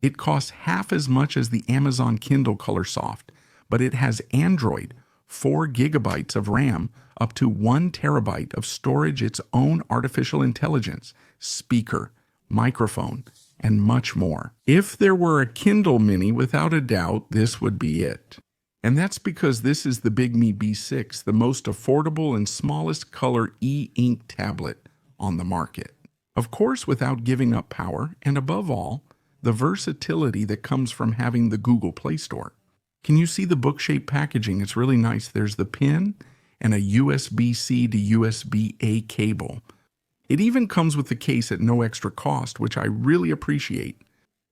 It costs half as much as the Amazon Kindle Color Soft, but it has Android, 4 gigabytes of RAM, up to 1 terabyte of storage, its own artificial intelligence, speaker, microphone, and much more. If there were a Kindle Mini, without a doubt, this would be it. And that's because this is the Bigme B6, the most affordable and smallest color e-ink tablet on the market. Of course, without giving up power, and above all, the versatility that comes from having the Google Play Store. Can you see the book-shaped packaging? It's really nice. There's the pin and a USB-C to USB-A cable. It even comes with the case at no extra cost, which I really appreciate.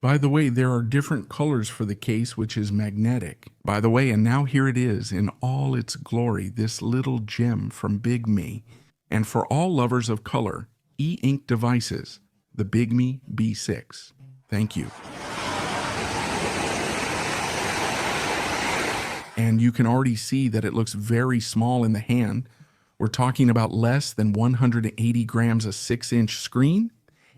By the way, there are different colors for the case, which is magnetic. By the way, and now here it is in all its glory, this little gem from Bigme. And for all lovers of color, e-ink devices, the Bigme B6. Thank you. And you can already see that it looks very small in the hand. We're talking about less than 180 grams a 6-inch screen.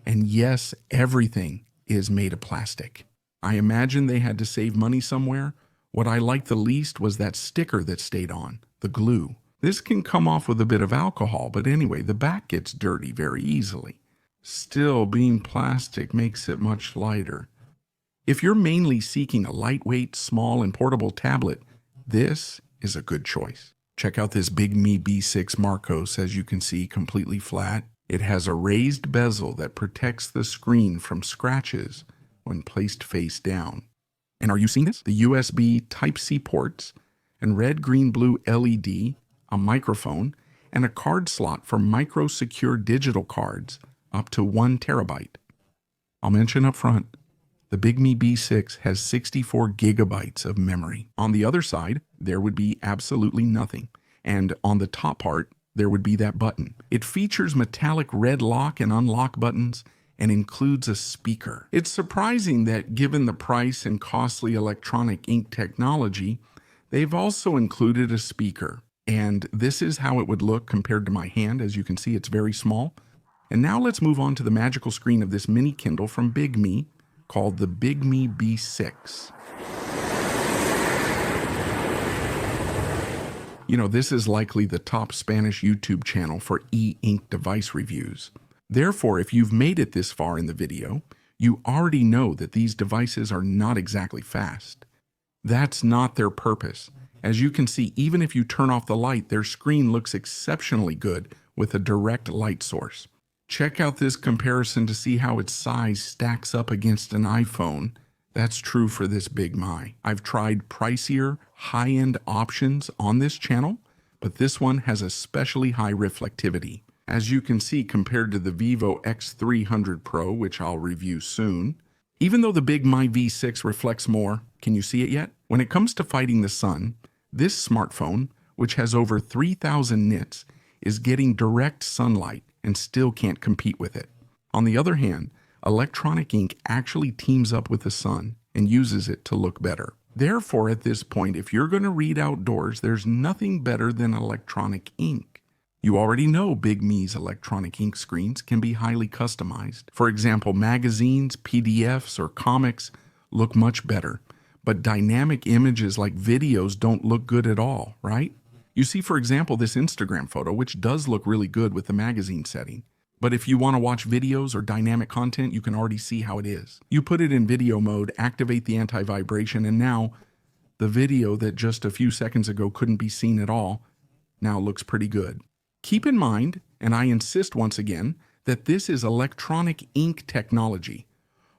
And yes, everything is made of plastic. I imagine they had to save money somewhere. What I liked the least was that sticker that stayed on, the glue. This can come off with a bit of alcohol, but anyway, the back gets dirty very easily. Still, being plastic makes it much lighter. If you're mainly seeking a lightweight, small, and portable tablet, this is a good choice. Check out this Bigme B6 Marcos, as you can see, completely flat. It has a raised bezel that protects the screen from scratches when placed face down. And are you seeing this? The USB Type-C ports and red, green, blue LED, a microphone, and a card slot for micro-secure digital cards up to 1 terabyte. I'll mention up front, the Bigme B6 has 64 gigabytes of memory. On the other side, there would be absolutely nothing. And on the top part, there would be that button. It features metallic red lock and unlock buttons and includes a speaker. It's surprising that given the price and costly electronic ink technology, they've also included a speaker. And this is how it would look compared to my hand. As you can see, it's very small. And now let's move on to the magical screen of this mini Kindle from Bigme called the Bigme B6. You know, this is likely the top Spanish YouTube channel for e-ink device reviews. Therefore, if you've made it this far in the video, you already know that these devices are not exactly fast. That's not their purpose. As you can see, even if you turn off the light, their screen looks exceptionally good with a direct light source. Check out this comparison to see how its size stacks up against an iPhone. That's true for this Bigme. I've tried pricier, high-end options on this channel, but this one has especially high reflectivity. As you can see, compared to the Vivo X300 Pro, which I'll review soon, even though the Bigme V6 reflects more, can you see it yet? When it comes to fighting the sun, this smartphone, which has over 3,000 nits, is getting direct sunlight and still can't compete with it. On the other hand, electronic ink actually teams up with the sun and uses it to look better. Therefore, at this point, if you're going to read outdoors, there's nothing better than electronic ink. You already know Bigme's electronic ink screens can be highly customized. For example, magazines, PDFs, or comics look much better, but dynamic images like videos don't look good at all, right? You see, for example, this Instagram photo, which does look really good with the magazine setting. But if you want to watch videos or dynamic content, you can already see how it is. You put it in video mode, activate the anti-vibration, and now the video that just a few seconds ago couldn't be seen at all now looks pretty good. Keep in mind, and I insist once again, that this is electronic ink technology.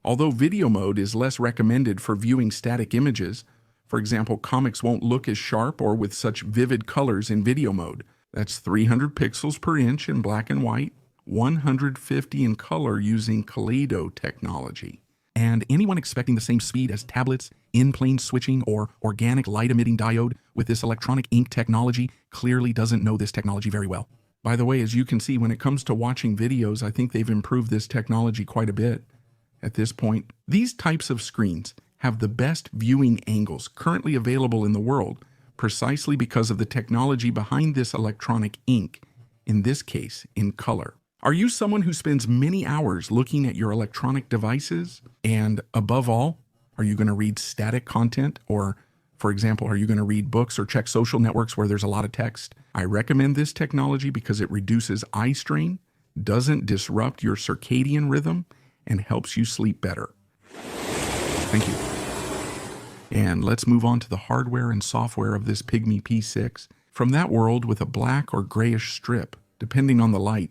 Although video mode is less recommended for viewing static images, for example, comics won't look as sharp or with such vivid colors in video mode. That's 300 pixels per inch in black and white, 150 in color using Kaleido technology. And anyone expecting the same speed as tablets, in-plane switching, or organic light-emitting diode with this electronic ink technology clearly doesn't know this technology very well. By the way, as you can see, when it comes to watching videos, I think they've improved this technology quite a bit. At this point, these types of screens have the best viewing angles currently available in the world, precisely because of the technology behind this electronic ink, in this case, in color. Are you someone who spends many hours looking at your electronic devices? And above all, Are you going to read static content? Or, for example, are you going to read books or check social networks where there's a lot of text? I recommend this technology because it reduces eye strain, doesn't disrupt your circadian rhythm, and helps you sleep better. Thank you. And let's move on to the hardware and software of this Bigme P6. From that world with a black or grayish strip, depending on the light,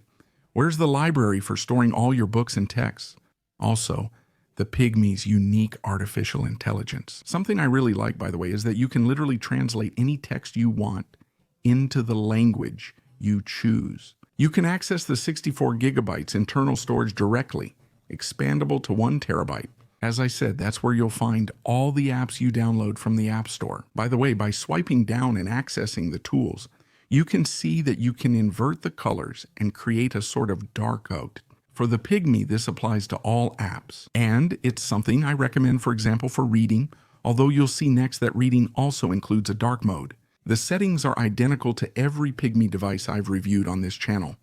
where's the library for storing all your books and texts? Also, the Bigme's unique artificial intelligence. Something I really like, by the way, is that you can literally translate any text you want into the language you choose. You can access the 64 gigabytes internal storage directly, expandable to 1 terabyte. As I said, that's where you'll find all the apps you download from the App Store. By the way, by swiping down and accessing the tools, you can see that you can invert the colors and create a sort of dark out. For the Bigme, this applies to all apps. And it's something I recommend, for example, for reading, although you'll see next that reading also includes a dark mode. The settings are identical to every Bigme device I've reviewed on this channel.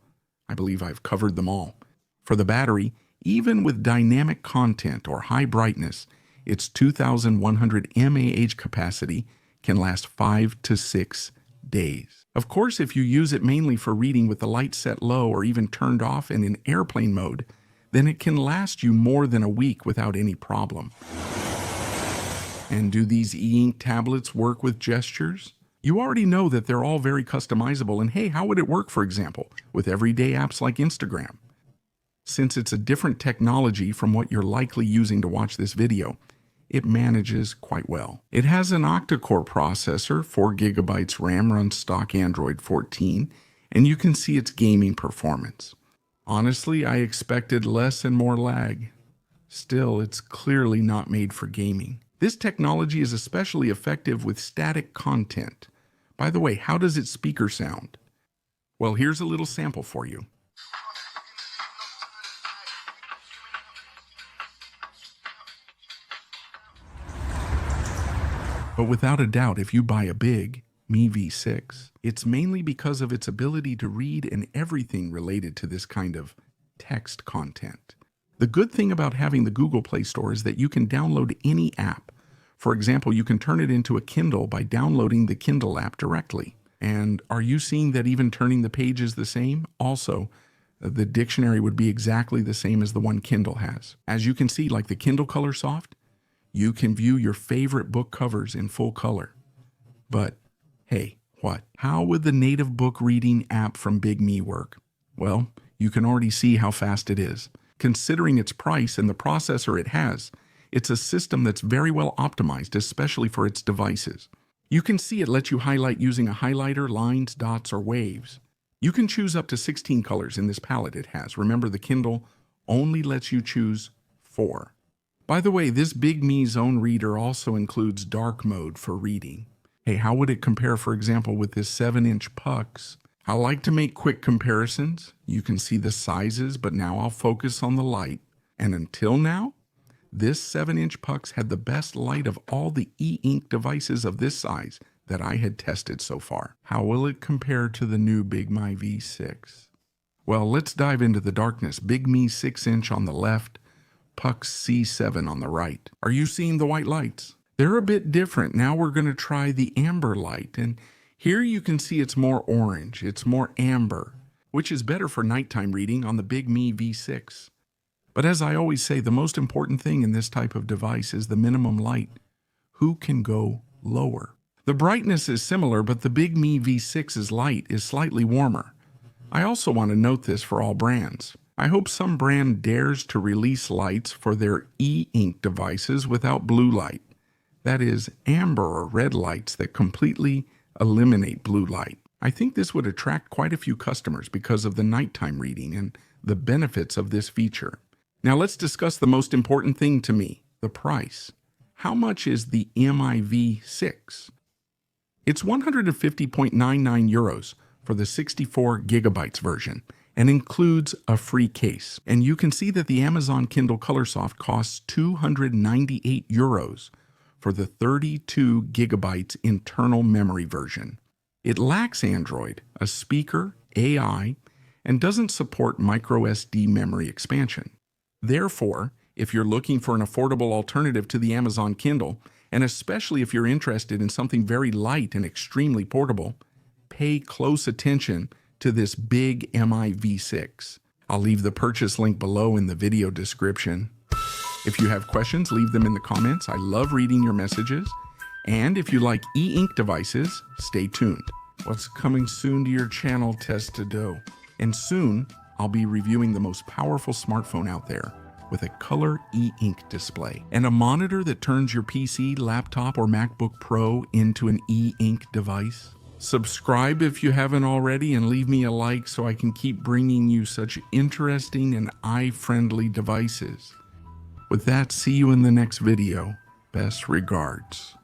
I believe I've covered them all. For the battery, even with dynamic content or high brightness, its 2,100 mAh capacity can last 5 to 6 days. Of course, if you use it mainly for reading with the light set low or even turned off and in airplane mode, then it can last you more than a week without any problem. And do these e-ink tablets work with gestures? You already know that they're all very customizable, and hey, how would it work, for example, with everyday apps like Instagram? Since it's a different technology from what you're likely using to watch this video, it manages quite well. It has an octa-core processor, 4 gigabytes RAM, runs stock Android 14, and you can see its gaming performance. Honestly, I expected less and more lag. Still, it's clearly not made for gaming. This technology is especially effective with static content. By the way, how does its speaker sound? Well, here's a little sample for you. But without a doubt, if you buy a Bigme V6, it's mainly because of its ability to read and everything related to this kind of text content. The good thing about having the Google Play Store is that you can download any app. For example, you can turn it into a Kindle by downloading the Kindle app directly. And are you seeing that even turning the page is the same? Also, the dictionary would be exactly the same as the one Kindle has. As you can see, like the Kindle Color Soft, you can view your favorite book covers in full color. But hey, what? How would the native book reading app from Bigme work? Well, you can already see how fast it is. Considering its price and the processor it has, it's a system that's very well optimized, especially for its devices. You can see it lets you highlight using a highlighter, lines, dots, or waves. You can choose up to 16 colors in this palette it has. Remember, the Kindle only lets you choose 4. By the way, this Bigme's own reader also includes dark mode for reading. Hey, how would it compare, for example, with this 7-inch Pucks? I like to make quick comparisons. You can see the sizes, but now I'll focus on the light. And until now, this 7-inch Pucks had the best light of all the e-ink devices of this size that I had tested so far. How will it compare to the new Bigme V6? Well, let's dive into the darkness. Bigme 6-inch on the left, Pucks C7 on the right. Are you seeing the white lights? They're a bit different. Now we're going to try the amber light, and here you can see it's more orange, it's more amber, which is better for nighttime reading on the Bigme V6. But as I always say, the most important thing in this type of device is the minimum light. Who can go lower? The brightness is similar, but the Bigme V6's light is slightly warmer. I also want to note this for all brands. I hope some brand dares to release lights for their e-ink devices without blue light. That is, amber or red lights that completely eliminate blue light. I think this would attract quite a few customers because of the nighttime reading and the benefits of this feature. Now let's discuss the most important thing to me, the price. How much is the MIV6? It's 150.99 euros for the 64 gigabytes version and includes a free case. And you can see that the Amazon Kindle Color Soft costs 298 euros for the 32 gigabytes internal memory version. It lacks Android, a speaker, AI, and doesn't support microSD memory expansion. Therefore, if you're looking for an affordable alternative to the Amazon Kindle, and especially if you're interested in something very light and extremely portable, pay close attention to this Bigme V6. I'll leave the purchase link below in the video description. If you have questions, leave them in the comments. I love reading your messages. And if you like e-ink devices, stay tuned. What's coming soon to your channel, Testado? And soon, I'll be reviewing the most powerful smartphone out there with a color e-ink display and a monitor that turns your PC, laptop, or MacBook Pro into an e-ink device. Subscribe if you haven't already and leave me a like so I can keep bringing you such interesting and eye-friendly devices. With that, see you in the next video. Best regards.